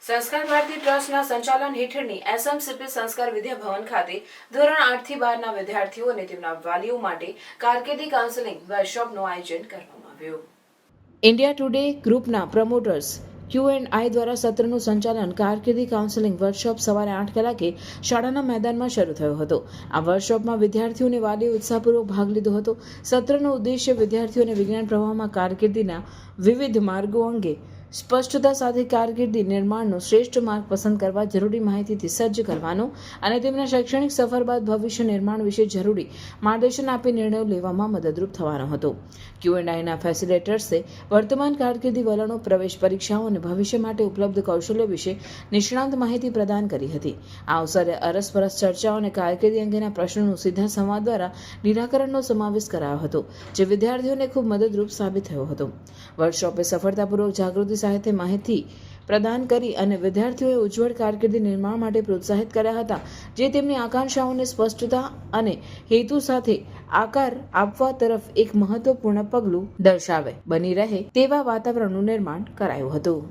સંસ્કાર ભારતી ટ્રસ્ટના સંચાલન હેઠળની એસએમસીપી સંસ્કાર વિદ્યા ભવન ખાતે ધોરણ 8 થી 12ના વિદ્યાર્થીઓ અને તેમના વાલીઓ માટે કારકિર્દી કાઉન્સેલિંગ વર્કશોપનું આયોજન કરવામાં આવ્યું. ઇન્ડિયા ટુડે ગ્રુપના પ્રમોટર્સ Q&I દ્વારા સત્રનું સંચાલન કારકિર્દી કાઉન્સેલિંગ વર્કશોપ સવારે 8 કલાકે શાળાના મેદાનમાં શરૂ થયો હતો. આ વર્કશોપમાં વિદ્યાર્થીઓ અને વાલીઓ ઉત્સાહપૂર્વક ભાગ લીધો હતો. સત્રનો ઉદ્દેશ્ય વિદ્યાર્થીઓને વિજ્ઞાન પ્રવાહમાં કારકિર્દીના વિવિધ માર્ગો અંગે સ્પષ્ટતા સાથે કારકિર્દી નિર્માણનો શ્રેષ્ઠ માર્ગ પસંદ કરવા, જરૂરી માહિતીથી સજ્જ કરવાનો અને તેમના શૈક્ષણિક સફર બાદ ભવિષ્ય નિર્માણ વિશે જરૂરી માર્ગદર્શન આપી નિર્ણયો લેવામાં મદદરૂપ થવાનો હતો. Q&Iના ફેસિલિટેટર્સે વર્તમાન કારકિર્દી વલણો, પ્રવેશ પરીક્ષાઓ અને ભવિષ્ય માટે ઉપલબ્ધ કૌશલ્યો વિશે નિષ્ણાંત માહિતી પ્રદાન કરી હતી. આ અવસરે અરસપરસ ચર્ચાઓ અને કારકિર્દી અંગેના પ્રશ્નોનું સીધા સંવાદ દ્વારા નિરાકરણનો સમાવેશ કરાયો હતો, જે વિદ્યાર્થીઓને ખૂબ મદદરૂપ સાબિત થયો હતો. વર્કશોપે સફળતાપૂર્વક જાગૃતિ સાથે માહિતી પ્રદાન કરી અને વિદ્યાર્થીઓએ ઉજ્જવળ કારકિર્દી નિર્માણ માટે પ્રોત્સાહિત કર્યા હતા, જે તેમની આકાંક્ષાઓને સ્પષ્ટતા અને હેતુ સાથે આકાર આપવા તરફ એક મહત્વપૂર્ણ પગલું દર્શાવે બની રહે તેવા વાતાવરણનું નિર્માણ કરાયું હતું.